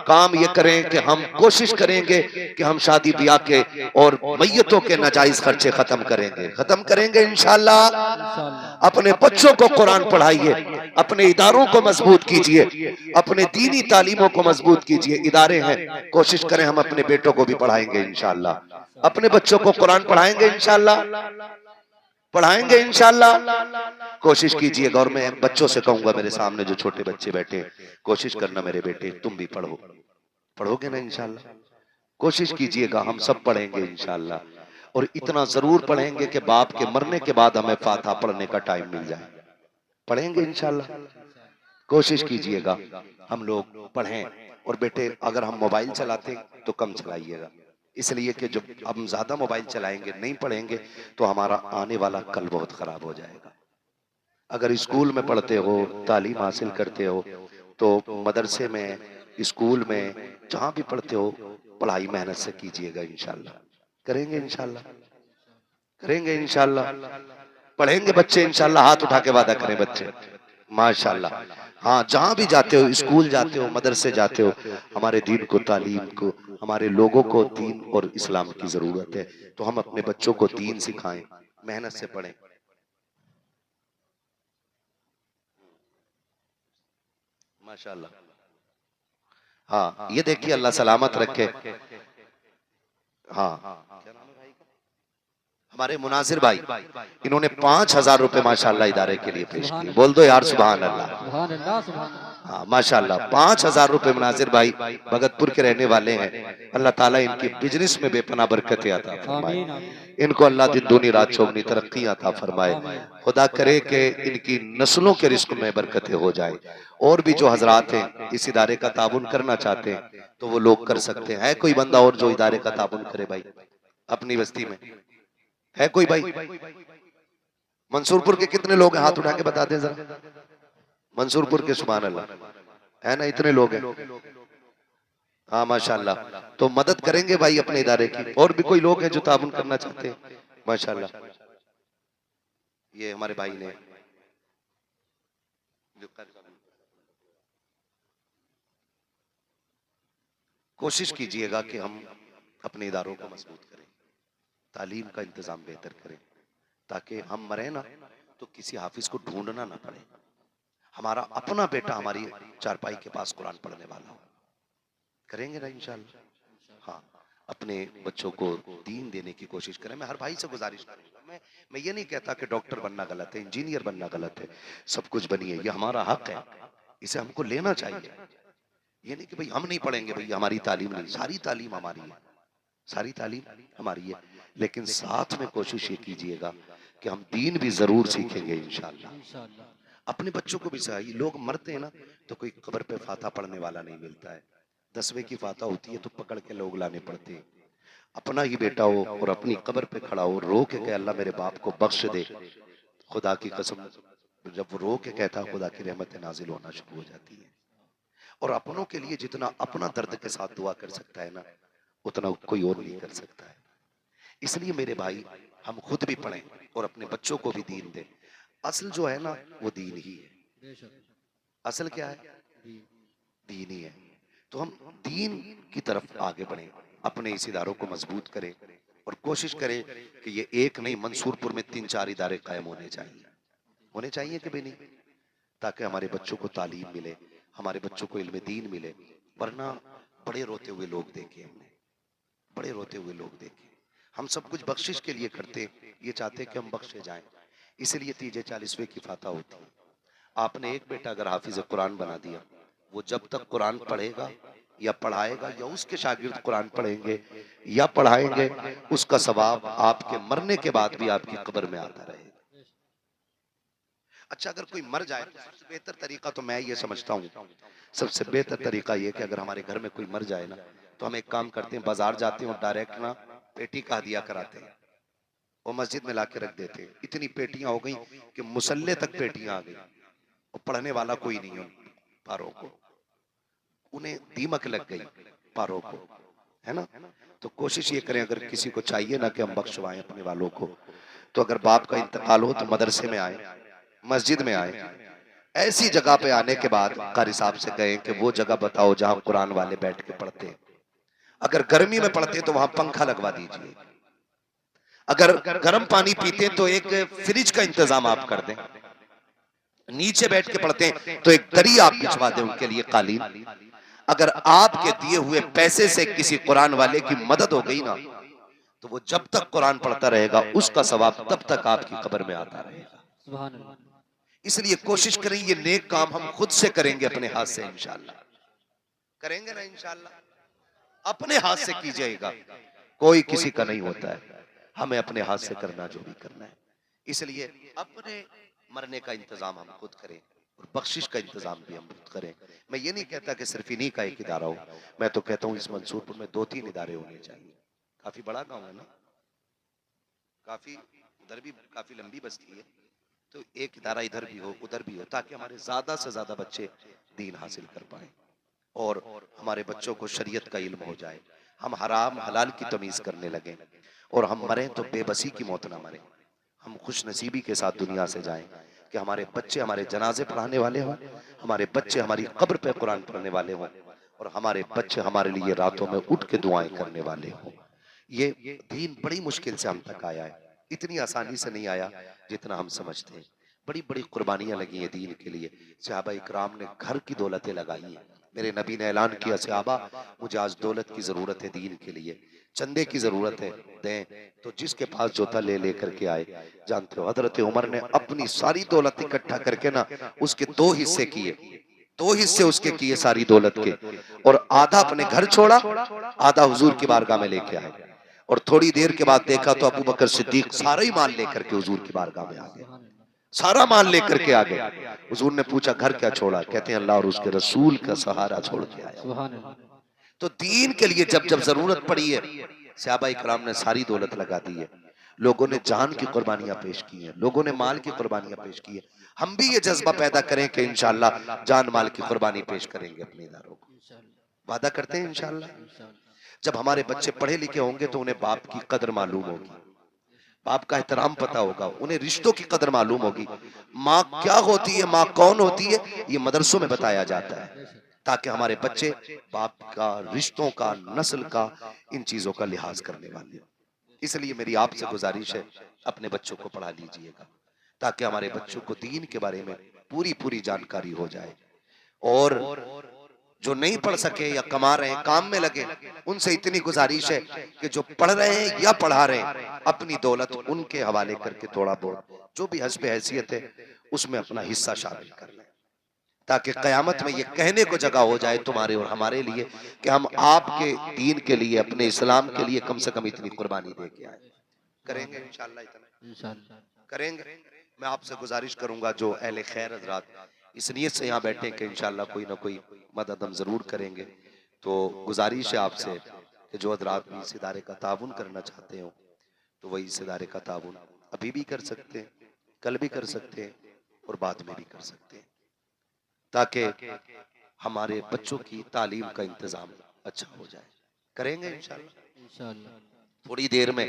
काम ये करें कि हम कोशिश करेंगे कि हम शादी ब्याह के और मैयतों के नाजायज खर्चे खत्म करेंगे, खत्म करेंगे इंशाअल्लाह। अपने बच्चों को कुरान पढ़ाइए, अपने इदारों को मजबूत कीजिए, अपने दीनी तालीमों को मजबूत कीजिए। इदारे हैं, कोशिश करें हम अपने बेटों को भी पढ़ाएंगे इंशाअल्लाह, अपने बच्चों को कुरान पढ़ाएंगे इंशाअल्लाह, पढ़ाएंगे इंशाअल्लाह। कोशिश कीजिएगा, और मैं बच्चों से कहूंगा मेरे सामने जो छोटे बच्चे बैठे, कोशिश करना मेरे बेटे तुम भी पढ़ो, पढ़ोगे ना इंशाअल्लाह। कोशिश कीजिएगा, हम सब पढ़ेंगे इंशाअल्लाह, और इतना जरूर पढ़ेंगे कि बाप के मरने के बाद हमें फातिहा पढ़ने का टाइम मिल जाए, पढ़ेंगे इंशाअल्लाह। कोशिश कीजिएगा हम लोग पढ़ें। और बेटे अगर हम मोबाइल चलाते तो कम चलाइएगा, इसलिए कि जब हम ज्यादा मोबाइल चलाएंगे नहीं पढ़ेंगे तो हमारा आने वाला कल बहुत खराब हो जाएगा। अगर स्कूल में पढ़ते हो, तालीम हासिल करते हो, तो मदरसे में, स्कूल में, जहां भी पढ़ते हो पढ़ाई मेहनत से कीजिएगा इंशाल्लाह। करेंगे इंशाल्लाह, करेंगे इंशाल्लाह, पढ़ेंगे बच्चे इंशाल्लाह। हाथ उठा के वादा करें बच्चे, माशाल्लाह। हाँ, जहां भी जाते हो, स्कूल जाते हो, मदरसे जाते हो, हमारे दीन को, तालीम को, हमारे लोगों को दीन और इस्लाम की जरूरत है, तो हम अपने बच्चों को दीन सिखाएं, मेहनत से पढ़ें। माशाल्लाह। हाँ, ये देखिए अल्लाह सलामत रखे। हाँ, हमारे मुनाजिर भाई, इन्होंने 5,000 रुपए माशाल्लाह इदारे के लिए पेश किए। बोल दो यार सुभान अल्लाह। हाँ माशाल्लाह, 5,000 रुपए मुनाजिर भाई भगतपुर के रहने वाले हैं। अल्लाह ताला इनकी बिजनेस में बेपना बरकत अता फरमाए, आमीन आमीन इनको अल्लाह दिन दूनी रात चौगनी तरक्की अता फरमाए। आमीन। खुदा करे कि इनकी नस्लों के रिस्क में बरकतें हो जाए। और भी जो हजरात हैं इस इदारे का ताबुन करना चाहते हैं तो वो लोग कर सकते हैं। है कोई बंदा और जो इदारे का ताबुन करे भाई अपनी बस्ती में? है कोई भाई? मंसूरपुर के कितने लोग हैं, हाथ उठा के बता दें जरा। मंसूरपुर के सुभान अल्लाह, है ना, इतने लोग हैं। हाँ माशाल्लाह, तो मदद करेंगे भाई अपने इदारे की। और भी कोई लोग हैं जो ताबुन करना चाहते हैं? माशाल्लाह, ये हमारे भाई ने कोशिश कीजिएगा कि हम अपने इदारों को मजबूत करें, तालीम का इंतजाम बेहतर करें, ताकि हम मरे ना तो किसी हाफिज को ढूंढना ना पड़े, हमारा अपना बेटा हमारी चारपाई के पास कुरान पढ़ने वाला हो। करेंगे ना इंशाल्लाह। हाँ, अपने बच्चों को दीन देने की कोशिश करें। मैं हर भाई से गुजारिश करूंगा, मैं ये नहीं कहता कि डॉक्टर बनना गलत है, इंजीनियर बनना गलत है, सब कुछ बनिए, ये हमारा हक है, इसे हमको लेना चाहिए। ये नहीं कि भाई हम नहीं पढ़ेंगे, भाई हमारी तालीम नहीं, सारी तालीम हमारी है, सारी तालीम हमारी है, लेकिन साथ में कोशिश ये कीजिएगा कि हम दीन भी जरूर सीखेंगे इंशाल्लाह। इंशाअल्लाह। अपने बच्चों को भी सही, लोग मरते हैं ना तो कोई कब्र पे फाता पढ़ने वाला नहीं मिलता है, 10वें की फाता होती है तो पकड़ के लोग लाने पड़ते हैं। अपना ही बेटा हो और अपनी कब्र पे खड़ा हो, रो के कहे अल्लाह मेरे बाप को बख्श दे, खुदा की कसम जब वो रो के कहता खुदा की रहमत नाजिल होना शुरू हो जाती है। और अपनों के लिए जितना अपना दर्द के साथ दुआ कर सकता है ना, उतना कोई और नहीं कर सकता है। इसलिए मेरे भाई हम खुद भी पढ़ें और अपने बच्चों को भी दीन दें। असल जो है ना वो दीन ही है। बेशक असल क्या है? दीन ही है। तो हम दीन की तरफ आगे बढ़ें, अपने इस इदारों को मजबूत करें और कोशिश करें कि ये एक नहीं, मंसूरपुर में 3-4 इदारे कायम होने चाहिए कि भी नहीं, ताकि हमारे बच्चों को तालीम मिले, हमारे बच्चों को इल्म दीन मिले। वरना बड़े रोते हुए लोग देखे हमने, बड़े रोते हुए लोग देखे। हम सब कुछ बख्शिश के लिए करते, ये चाहते कि हम बख्शे जाएं, इसलिए 30-40वें की फाता होती है। आपने एक बेटा अगर हाफिज कुरान बना दिया, वो जब तक कुरान पढ़ेगा या पढ़ाएगा या उसके शागिर्द कुरान पढ़ेंगे या पढ़ाएंगे, उसका सवाब आपके मरने के बाद भी आपकी कब्र में आता रहेगा। अच्छा, अगर कोई मर जाए तो सबसे बेहतर तरीका तो मैं ये समझता हूँ, सबसे बेहतर तरीका ये कि अगर हमारे घर में कोई मर जाए ना तो हम एक काम करते हैं, बाजार जाते हैं और डायरेक्ट ना पेटी का हदिया कराते हैं और मस्जिद में लाके रख देते हैं। इतनी पेटियां हो गई कि मुसल्ले तक पेटियां आ गई और पढ़ने वाला कोई नहीं है। पारों को उन्हें दीमक लग गई, पारों को, है ना। तो कोशिश ये करें अगर किसी को चाहिए ना कि हम बख्शवाएं अपने वालों को, तो अगर बाप का इंतकाल हो तो मदरसे में आए, मस्जिद में आए, ऐसी जगह पे आने के बाद कारी साहब से कहें कि वो जगह बताओ जहां कुरान वाले बैठ के पढ़ते हैं। अगर गर्मी में पढ़ते तो वहां पंखा लगवा दीजिए, अगर गर्म पानी पीते तो एक फ्रिज का इंतजाम आप कर दें, नीचे बैठ के पढ़ते हैं तो एक दरी आप बिछवा दें उनके लिए, कालीन। अगर आपके दिए हुए पैसे से किसी कुरान वाले की मदद हो गई ना तो वो जब तक कुरान पढ़ता रहेगा उसका सवाब तब तक आपकी कब्र में आता रहेगा। सुभान अल्लाह। इसलिए कोशिश करें ये नेक काम हम खुद से करेंगे, अपने हाथ से इंशाल्लाह करेंगे ना, इंशाल्लाह अपने हाथ से कीजिएगा, कोई किसी का नहीं होता है, हमें अपने हाथ से करना जो भी करना है। इसलिए अपने मरने का इंतजाम हम खुद करें और बख्शिश का इंतजाम भी हम खुद करें। मैं ये नहीं कहता कि सिर्फ इन्हीं का एक इदारा हो, मैं तो कहता हूँ इस मंसूरपुर में 2-3 इदारे होने चाहिए। काफी बड़ा गांव है ना, काफी उधर भी काफी लंबी बस्ती है, तो एक इदारा इधर भी हो उधर भी हो, ताकि हमारे ज्यादा से ज्यादा बच्चे दीन हासिल कर पाए और हमारे बच्चों को शरीयत का इल्म हो जाए, हम हराम हलाल की तमीज करने लगे और हम मरें तो बेबसी की मौत ना मरें, हम खुश नसीबी के साथ दुनिया से जाएं कि हमारे बच्चे हमारे जनाजे पढ़ाने वाले हों, हमारे बच्चे हमारी कब्र पे कुरान पढ़ने वाले हों और हमारे बच्चे हमारे लिए रातों में उठ के दुआएं करने वाले हों। ये दीन बड़ी मुश्किल से हम तक आया है, इतनी आसानी से नहीं आया जितना हम समझते हैं। बड़ी बड़ी कुर्बानियां लगी हैं दीन के लिए। सहाबा इकराम ने घर की दौलतें लगाई हैं। मेरे नबी ने ऐलान किया, सहाबा मुझे आज दौलत की जरूरत है, दीन के लिए चंदे की जरूरत है, दें। तो जिसके पास जो था ले लेकर के आए। जानते हो हजरत उमर ने अपनी सारी दौलत इकट्ठा करके ना उसके 2 हिस्से किए, दो हिस्से उसके किए सारी दौलत के, और आधा अपने घर छोड़ा, आधा हुजूर की बारगाह में लेके आए। और थोड़ी देर के बाद देखा तो अबू बकर सिद्दीक सारा ही माल लेकर के हुजूर की बारगाह में आ गए, सारा माल लेकर के आ गए। हुजूर ने पूछा घर क्या छोड़ा? कहते हैं अल्लाह और उसके रसूल का सहारा छोड़ के आया। तो दीन के लिए जब जब जरूरत पड़ी है, सहाबा इकराम ने सारी दौलत लगा दी है। लोगों ने जान की कुर्बानियां पेश की हैं, लोगों ने माल की कुर्बानियां पेश की है। हम भी ये जज्बा पैदा करें कि इंशाअल्लाह जान माल की कुर्बानी पेश करेंगे अपने इदारों को। वादा करते हैं इंशाअल्लाह। जब हमारे बच्चे पढ़े लिखे होंगे तो उन्हें बाप की कदर मालूम होगी, बाप का एहतराम पता होगा, उन्हें रिश्तों की कदर मालूम होगी। माँ क्या होती है, माँ कौन होती है, ये मदरसों में बताया जाता है, ताकि हमारे बच्चे बाप का, रिश्तों का, नस्ल का, इन चीजों का लिहाज करने वाले हो। इसलिए मेरी आपसे गुजारिश है, अपने बच्चों को पढ़ा लीजिएगा, ताकि हमारे बच्चों को दीन के बारे में पूरी पूरी जानकारी हो जाए। और जो नहीं पढ़ सके या कमा रहे हैं, काम में लगे, उनसे इतनी गुजारिश है कि जो पढ़ रहे हैं या पढ़ा रहे हैं, अपनी दौलत उनके हवाले करके थोड़ा बहुत जो भी हस्ब हैसियत है उसमें अपना हिस्सा शामिल कर लें, ताकि कयामत में ये कहने को जगह हो जाए तुम्हारे और हमारे लिए कि हम आपके दीन के लिए, अपने इस्लाम के लिए कम से कम इतनी कुर्बानी दे के आए। करेंगे इंशाअल्लाह, इतना करेंगे। मैं आपसे गुजारिश करूंगा जो अहले खैर हजरात इस नियत से यहाँ बैठे कि इंशाअल्लाह कोई ना कोई मदद हम जरूर करेंगे, तो गुजारिश है आपसे कि जो हजरात भी इस इदारे का ताउन करना चाहते हो तो वही इस इदारे का ताउन अभी भी कर सकते हैं, कल भी कर सकते हैं और बाद में भी कर सकते हैं, ताकि हमारे बच्चों की तालीम का इंतजाम अच्छा हो जाए। करेंगे इंशाअल्लाह। थोड़ी देर में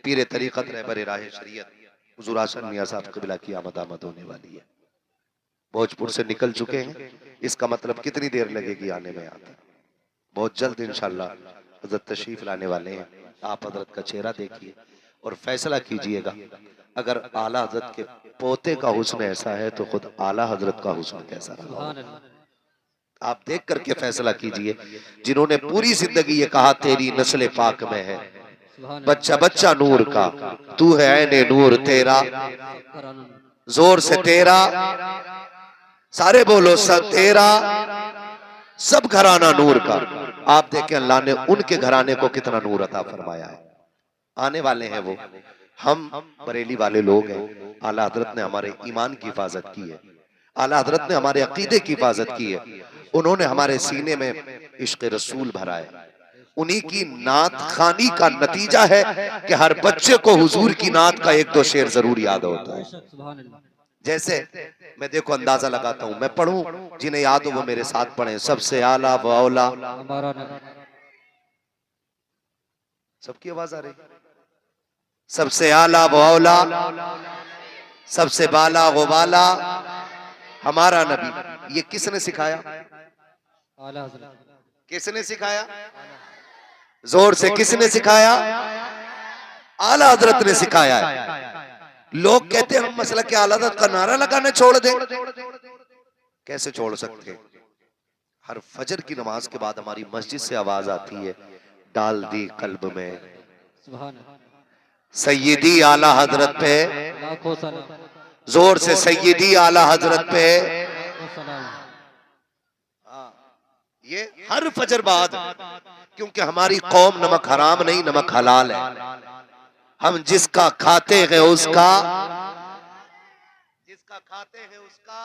पीरे तरीक़त रहबर राह शरीयत हुज़ूर आसन मियां साहब क़िबला की आमद होने वाली है। भोजपुर से निकल चुके हैं, इसका मतलब कितनी देर लगेगी आने में? आता बहुत जल्द इंशाअल्लाह हज़रत तशरीफ लाने वाले हैं। आप हज़रत का चेहरा देखिए और फैसला कीजिएगा। अगर आला हज़रत के पोते का हुस्न ऐसा है तो खुद आला हज़रत का हुस्न कैसा रहा होगा, आप देख करके फैसला कीजिए। जिन्होंने पूरी जिंदगी ये कहा तेरी नस्ल पाक में है, बच्चा बच्चा नूर का, तू है ऐने नूर तेरा, जोर से तेरा, सारे बोलो सब तेरा, सब घराना नूर का। आप देखें अल्लाह ने उनके घराने को कितना नूर अता फरमाया है। आने वाले हैं वो, हम बरेली वाले लोग हैं। आला हजरत ने हमारे ईमान की हिफाजत की है, आला हजरत ने हमारे अकीदे की हिफाजत की है, उन्होंने हमारे सीने में इश्क रसूल भरा है। उन्हीं की नात खानी का नतीजा है कि हर बच्चे को हुजूर की नात का एक दो शेर जरूर याद होता है। जैसे मैं देखो अंदाजा लगाता हूं, मैं पढ़ूं, जिन्हें याद हो वो मेरे साथ पढ़े। सबसे आला व औला, सबकी आवाज आ रही, सबसे आला व औला, सबसे बाला वो बाला हमारा नबी। ये किसने सिखाया? किसने सिखाया? जोर से किसने सिखाया? आला हजरत ने सिखाया है। लोग कहते हैं हम मसला के आला हजरत का नारा लगाने छोड़ दें, कैसे छोड़ सकते? हर फजर की नमाज के बाद हमारी मस्जिद से आवाज आती है, डाल दी कल्ब में सैयदी आला हजरत पे, जोर से सैयदी आला हजरत पे। ये हर फजर बाद, क्योंकि हमारी कौम नमक हराम नहीं नमक हलाल है। हम जिसका खाते हैं उसका, जिसका खाते हैं उसका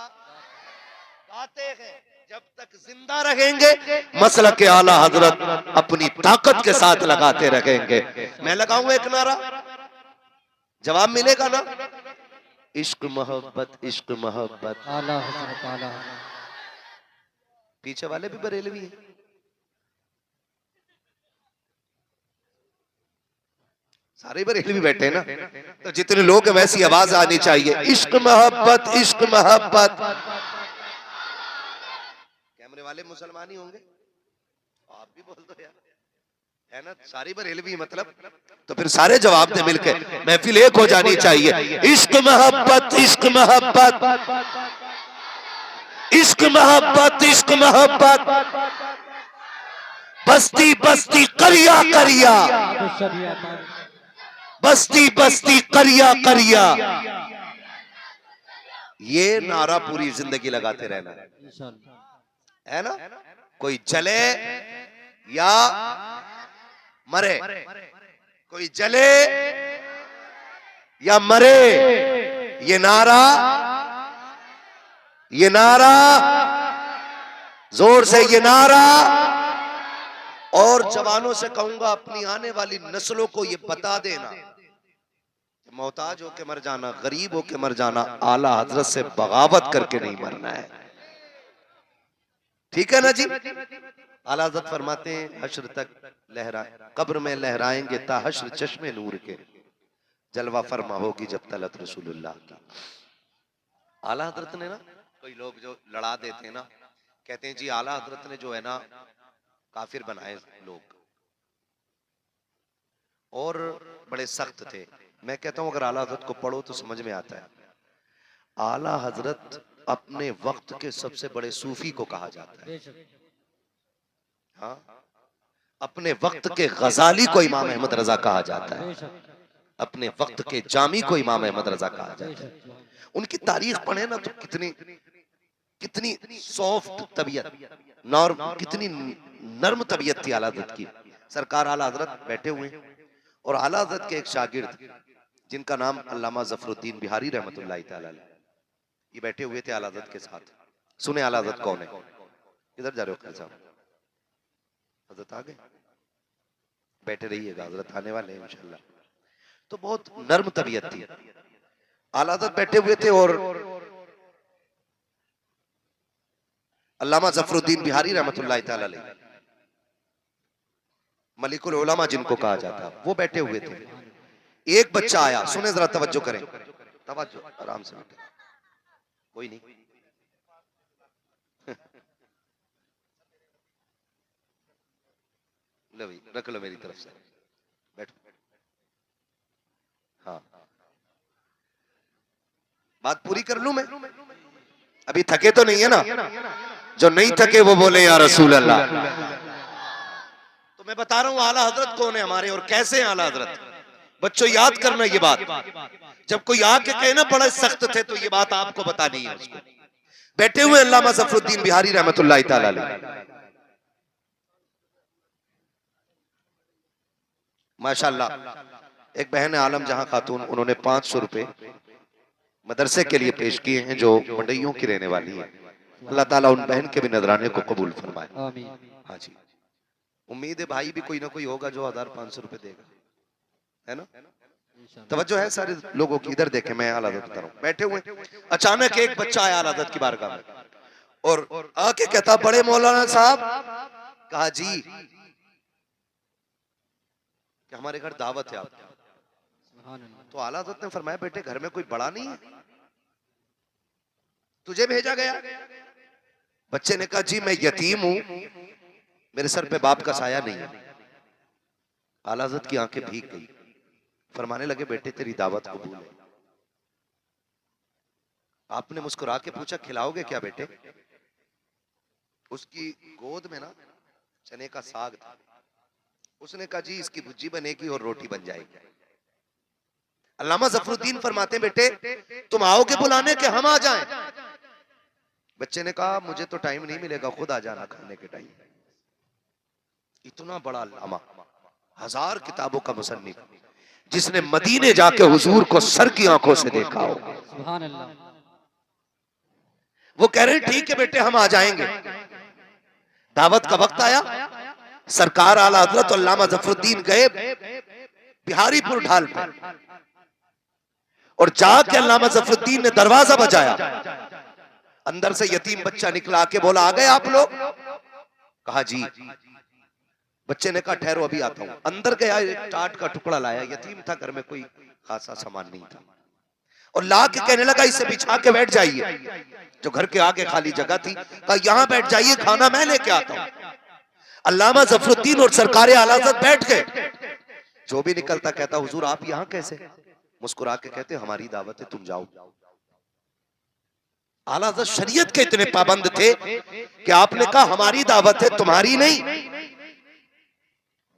गाते हैं। जब तक जिंदा रहेंगे मसला के आला हजरत अपनी ताकत के साथ लगाते रहेंगे। मैं लगाऊंगा एक नारा, जवाब मिलेगा ना? इश्क मोहब्बत, इश्क मोहब्बत। आला हजरत, आला पीछे वाले भी बरेलवी हैं, सारे बरेलवी बैठे हैं ना, तो जितने लोग हैं वैसी आवाज आनी चाहिए, इश्क मोहब्बत, इश्क मोहब्बत। कैमरे वाले मुसलमान ही होंगे, आप भी बोल दो यार, है ना? सारी बरेलवी मतलब, तो फिर सारे जवाब दे मिलके, महफिल एक हो जानी चाहिए। इश्क मोहब्बत, इश्क मोहब्बत, इश्क मोहब्बत, इश्क मोहब्बत, बस्ती बस्ती करिया करिया, बस्ती बस्ती करिया करिया। ये नारा पूरी जिंदगी लगाते रहना है। है ना, कोई जले या मरे, कोई जले या मरे, ये नारा जोर से ये नारा। और जवानों से कहूंगा अपनी आने वाली नस्लों को ये बता देना, मोहताज होके मर जाना, गरीब होके मर जाना, आला हजरत से बगावत करके नहीं मरना है। ठीक है ना जी। आला हजरत फरमाते हैं हश्र तक लहराए कब्र में लहराएंगे ता हश्र चश्मे नूर के, जलवा फरमा होगी जब तलत रसूलुल्लाह की। आला हजरत ने ना, कोई लोग जो लड़ा देते हैं ना, कहते हैं जी आला हजरत ने जो है ना काफिर बनाए लोग और बड़े सख्त थे। मैं कहता हूं अगर आला हजरत को पढ़ो तो समझ में आता है। आला हजरत अपने वक्त के सबसे बड़े सूफी को कहा जाता है। हाँ, अपने वक्त के गजाली को इमाम अहमद रजा कहा जाता है, अपने वक्त के जामी को इमाम अहमद रजा कहा जाता है। उनकी तारीख पढ़े ना तो कितनी कितनी सॉफ्ट तबीयत, कितनी नर्म तबीयत थी आला हजरत की। सरकार आला हजरत बैठे हुए और आला हजरत के एक शागिर्द जिनका नाम अल्लामा जफरुद्दीन बिहारी रहमतुल्लाह तआला अलैह, ये बैठे हुए थे आला हजरत के साथ। सुने आला हजरत कौन है, किधर जा रहे हो खान साहब, हजरत आ गए, बैठे रहिएगा, हजरत आने वाले हैं इंशाल्लाह। तो बहुत नर्म तबीयत थी। आला हजरत बैठे हुए थे और अल्लामा जफरुद्दीन बिहारी रहमतुल्लाह तआला अलैह, मलिकुल उलमा जिनको कहा जाता, वो बैठे हुए थे। एक बच्चा आया, सुने जरा तवज्जो करें, तवज्जो आराम से बैठे, कोई नहीं लो भाई रख लो मेरी तरफ से, बैठो। हाँ, बात पूरी कर लूं मैं, अभी थके तो नहीं है ना, जो नहीं थके वो बोले या रसूल अल्लाह। तो मैं बता रहा हूं आला हजरत कौन है हमारे और कैसे हैं आला हजरत। बच्चों याद करना ये बात, जब कोई आके कहे ना बड़े सख्त थे तो ये बात आपको बतानी है उसको। बैठे हुए अल्लामा जफरुद्दीन बिहारी रहमतुल्लाह तआला अलैह, माशाल्लाह। एक बहन है आलम जहां खातून, उन्होंने 500 रुपए मदरसे के लिए पेश किए हैं जो मंडइयों की रहने वाली है। अल्लाह ताला उन बहन के भी नजराने को कबूल फरमाए। हाँ जी, उम्मीद है भाई भी कोई ना कोई होगा जो 1500 रुपए देगा, है ना। तवज्जो है सारे लोगों की, इधर देखे, मैं आला हजरत बता रहा हूं। बैठे हुए अचानक एक बच्चा आया आला हजरत की बारगाह में और आके कहता बड़े मौलाना साहब, कहा जी कि हमारे घर दावत है आपकी। तो आला हजरत ने फरमाया बेटे घर में कोई बड़ा नहीं है, तुझे भेजा गया। बच्चे ने कहा जी मैं यतीम हूं, मेरे सर पे बाप का साया नहीं है। आला हजरत की आंखें भीग गई, फरमाने लगे बेटे तेरी दावत कबूल है। आपने मुस्कुरा के पूछा खिलाओगे क्या बेटे। उसकी गोद में ना चने का साग था, उसने कहा जी इसकी भुज्जी बनेगी और रोटी बन जाएगी। अल्लामा जफरुद्दीन फरमाते बेटे तुम आओगे बुलाने के हम आ जाएं। बच्चे ने कहा मुझे तो टाइम नहीं मिलेगा, खुद आ जाना खाने के टाइम। इतना बड़ा अल्लामा, 1000 किताबों का मुसन्निफ, जिसने मदीने जाके हुजूर को सर की आंखों से देखा हो, सुभान अल्लाह। वो कह रहे ठीक है बेटे हम आ जाएंगे। दावत का वक्त आया, सरकार आला हजरत अल्लामा जफरुद्दीन गए बिहारीपुर ढाल पर और जाके अल्लामा जफरुद्दीन ने दरवाजा बजाया। अंदर से यतीम बच्चा निकला, आके बोला आ गए आप लोग। कहा जी। बच्चे ने कहा ठहरो अभी आता हूं। अंदर गया, एक टाट का टुकड़ा लाया, यतीम था घर में कोई खासा सामान नहीं था, और ला के कहने लगा इसे बिछा के बैठ जाइए। जो घर के आगे खाली जगह थी, कहा यहां बैठ जाइए, खाना मैं लेके आता हूं। अल्लामा जफरुद्दीन और सरकार आला हज़रत बैठ गए। जो भी निकलता कहता हुजूर आप यहां कैसे। मुस्कुरा के कहते हमारी दावत है तुम जाओ। आला हज़रत शरीयत के इतने पाबंद थे कि आपने कहा हमारी दावत है तुम्हारी नहीं।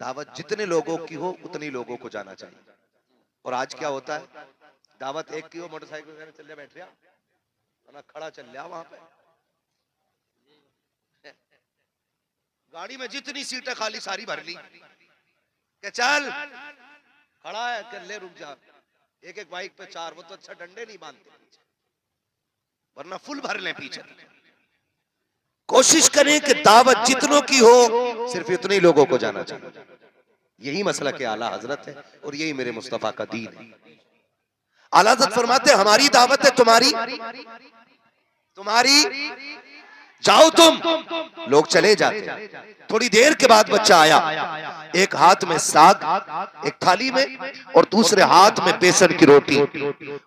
दावत जितने लोगों की हो उतनी लोगों को जाना चाहिए। और आज क्या होता है, दावत एक की हो मोटरसाइकिल में चल जा बैठ रहा, खड़ा चल रहा वहां पे, गाड़ी में जितनी सीटें खाली सारी भर ली कि चल खड़ा है कि ले रुक जा, एक एक बाइक पे 4, वो तो अच्छा डंडे नहीं बांधते पीछे, वरना फुल भर ले पीछे। कोशिश करें कि दावत जितनों की हो सिर्फ इतने ही लोगों को जाना चाहिए। यही मसला के आला हजरत है और यही मेरे मुस्तफा का दीन है। आला हजरत फरमाते हमारी दावत है तुम्हारी, जाओ तुम, लोग चले जाते। थोड़ी देर के बाद बच्चा आया, एक हाथ में साग एक थाली में और दूसरे हाथ में बेसन की रोटी,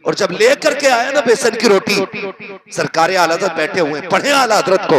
और जब लेकर के आया ना बेसन की रोटी, सरकार आला हज़रत बैठे हुए, पढ़े आला हज़रत को,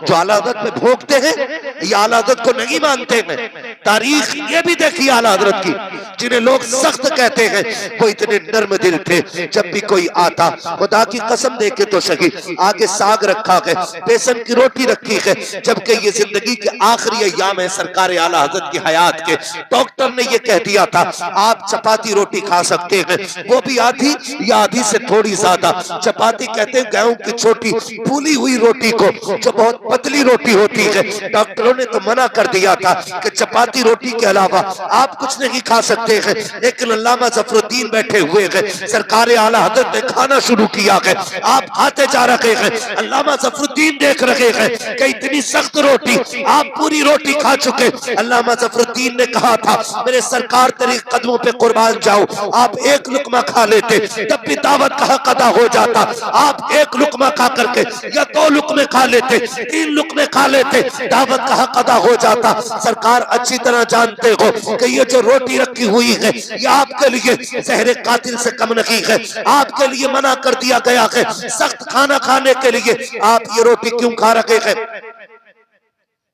जो आला हज़रत में भोंकते हैं ये आला हज़रत को नहीं मानते हैं। तारीख ये भी देखी आला हज़रत की, जिन्हें लोग सख्त कहते हैं वो इतने नर्म दिल थे। जब भी कोई आता खुदा की कसम दे के तो सही, आगे साग रखा है, बेसन की रोटी रखी है, जबकि ये जिंदगी के आखिरी अय्याम है सरकार आला हज़रत की हयात के। डॉक्टर ने ये कह दिया था आप चपाती रोटी खा सकते हैं, वो भी आधी या आधी से थोड़ी ज्यादा। चपाती कहते हैं गेहूं की छोटी फूली हुई रोटी को, जो बहुत पतली रोटी होती है। डॉक्टरों ने तो मना कर दिया था कि चपाती रोटी के अलावा आप कुछ नहीं खा सकते हैं, लेकिन अल्लामा ज़फरुद्दीन बैठे हुए हैं, सरकार आला हज़रत ने खाना शुरू किया है, आप खाते जा रहे हैं, अल्लामा ज़फरुद्दीन देख रहे हैं कि इतनी सख्त रोटी आप पूरी रोटी खा चुके। अल्लामा ज़फरुद्दीन ने कहा था मेरे सरकार तेरे कदमों पे कुर्बान जाओ, आप एक लुकमा खा लेते तब भी दावत का हक अदा हो जाता। आप एक लुकमा खा करके या 2 लुकमे खा लेते, 3 लुकमे खा लेते, दावत का हक अदा हो जाता। सरकार अच्छी तरह जानते हो कि ये जो रोटी रखी हुई है ये आपके लिए जहर कातिल से कम नहीं है, आपके लिए मना कर दिया गया है सख्त खाना खाने के लिए। आप ये रोटी क्यों खा रहे हैं?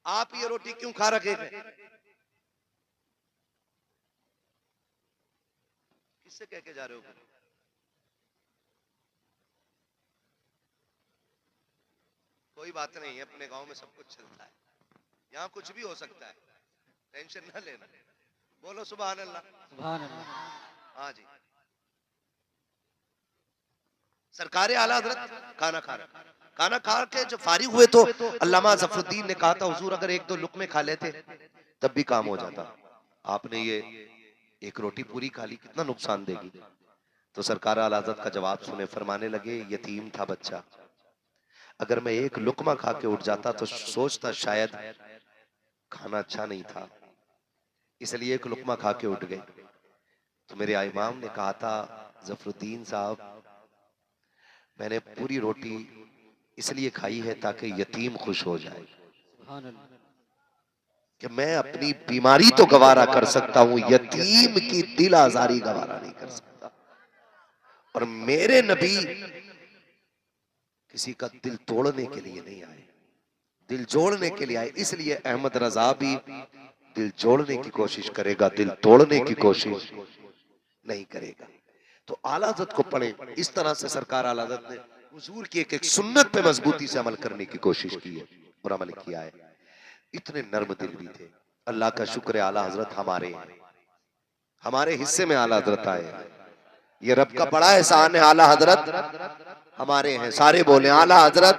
आप ये रोटी क्यों खा रहे हैं? किससे कह के जा रहे हो? कोई बात नहीं है, अपने गांव में सब कुछ चलता है, यहाँ कुछ भी हो सकता है, टेंशन ना लेना। बोलो सुभान अल्लाह। सुभान अल्लाह। हाँ जी, सरकारे आला हज़रत खाना खा के जब फारिग हुए तो अल्लामा ज़फरुद्दीन ने कहा था हुजूर अगर 1-2 लुकमे खा लेते तब भी काम हो जाता, आपने ये एक रोटी पूरी खा ली, कितना नुकसान देगी। तो सरकार आला हज़रत का जवाब सुने, फरमाने लगे यतीम था बच्चा, अगर मैं एक लुकमा खा के उठ जाता तो सोचता शायद खाना अच्छा नहीं था, इसलिए एक लुकमा खा के उठ गए। तो मेरे इमाम ने कहा था ज़फरुद्दीन साहब मैंने पूरी रोटी इसलिए खाई है ताकि यतीम खुश हो जाए, कि मैं अपनी बीमारी तो गवारा कर सकता हूं, यतीम की दिल आजारी गवारा नहीं कर सकता। और मेरे नबी किसी का दिल तोड़ने के लिए नहीं आए, दिल जोड़ने के लिए आए। इसलिए अहमद रजा भी दिल जोड़ने की कोशिश करेगा, दिल तोड़ने की कोशिश नहीं करेगा। तो आला हज़रत को पढ़े, इस तरह से सरकार आला हज़रत ने हुजूर की एक सुन्नत पे मजबूती से अमल करने की कोशिश की है और अमल किया है। इतने नर्म दिल भी थे। अल्लाह का शुक्र है आला हज़रत हमारे हिस्से में आला हज़रत आए, ये रब का बड़ा एहसान है। आला हज़रत हमारे हैं, सारे बोले आला हज़रत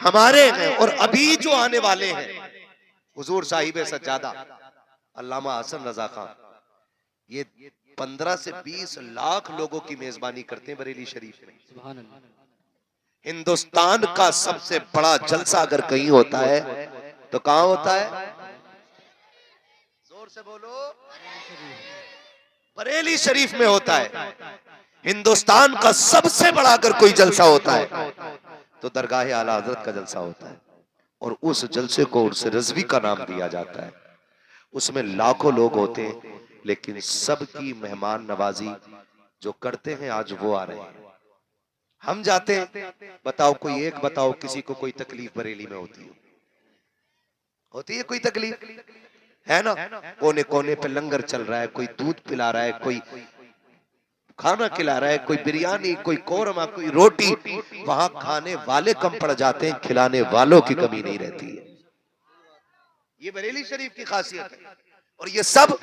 हमारे हैं। और अभी जो आने वाले हैं हुजूर साहिब सज्जादा अल्लामा हसन रजा खान, ये 15 से 20 लाख लोगों की मेजबानी करते हैं बरेली शरीफ में। हिंदुस्तान का सबसे बड़ा जलसा अगर कहीं होता है तो कहां होता है? जोर से बोलो, बरेली शरीफ में होता है। हिंदुस्तान का सबसे बड़ा अगर कोई जलसा होता है तो दरगाह आला हज़रत का जलसा होता है, और उस जलसे को उर्स रज़वी का नाम दिया जाता है। उसमें लाखों लोग होते हैं, लेकिन सबकी मेहमान नवाजी जो करते हैं आज वो आ रहे हैं। हम जाते हैं, बताओ कोई एक बताओ किसी को कोई तकलीफ बरेली में होती है कोई तकलीफ है ना? कोने कोने पे लंगर चल रहा है, कोई दूध पिला रहा है, कोई खाना खिला रहा है, कोई बिरयानी, कोई कोरमा, कोई रोटी। वहां खाने वाले कम पड़ जाते हैं, खिलाने वालों की कमी नहीं रहती है। ये बरेली शरीफ की खासियत है। और ये सब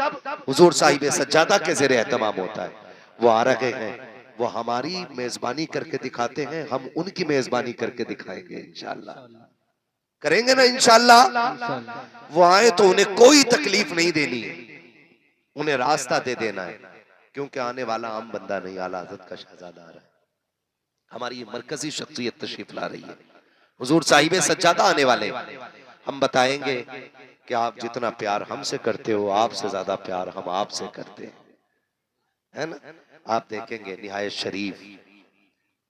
हुजूर साहिब सज्जादा के ज़ेरे एहतमाम होता है। वो आ रहे हैं, वो हमारी मेजबानी करके दिखाते हैं, हम उनकी मेजबानी करके दिखाएंगे इंशाअल्लाह। करेंगे ना इंशाल्लाह। इंशाअल्लाह। वो आए तो उन्हें कोई तकलीफ नहीं देनी है, उन्हें रास्ता दे देना है, क्योंकि आने वाला आम बंदा नहीं, आला हज़रत का शहजादा आ रहा है। हमारी ये मरकजी शख्सियत तशरीफ ला रही है। हुजूर साहिब सज्जादा आने वाले, हम बताएंगे कि आप जितना प्यार हमसे करते हो, आपसे ज्यादा प्यार हम आपसे करते हैं, है ना। आप देखेंगे निहायत शरीफ,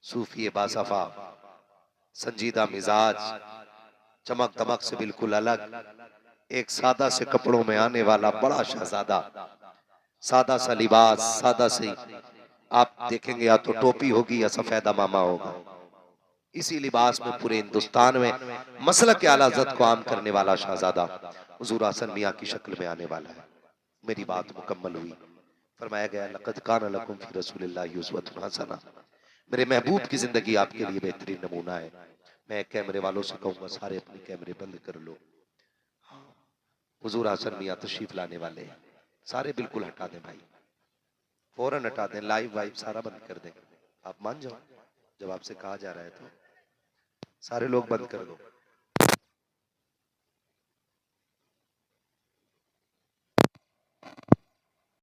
सूफी बासफा, संजीदा मिजाज, चमक दमक से बिल्कुल अलग, एक सादा से कपड़ों में आने वाला बड़ा शहजादा, सादा सा लिबास, सादा सी, आप देखेंगे या तो टोपी होगी या सफेदा मामा होगा। इसी लिबास में पूरे हिंदुस्तान में मसलक के आला हज़रत को आम करने वाला शहजादा हुजूर हसन मियां की शक्ल में आने वाला है। मेरी बात मुकम्मल हुई। फरमाया गया लक़द कान लकुम फ़ी रसूलिल्लाहि उस्वतुन हसना, मेरे महबूब की जिंदगी आपके लिए बेहतरीन नमूना है। मैं कैमरे वालों से कहूंगा सारे अपने कैमरे बंद कर लो। हुजूर हसन मियां तशरीफ लाने वाले हैं, सारे बिल्कुल हटा दें भाई, फौरन हटा दें, लाइव वाइव सारा बंद कर दें। आप मान जाओ, जब आपसे कहा जा रहा है तो सारे लोग बंद कर दो।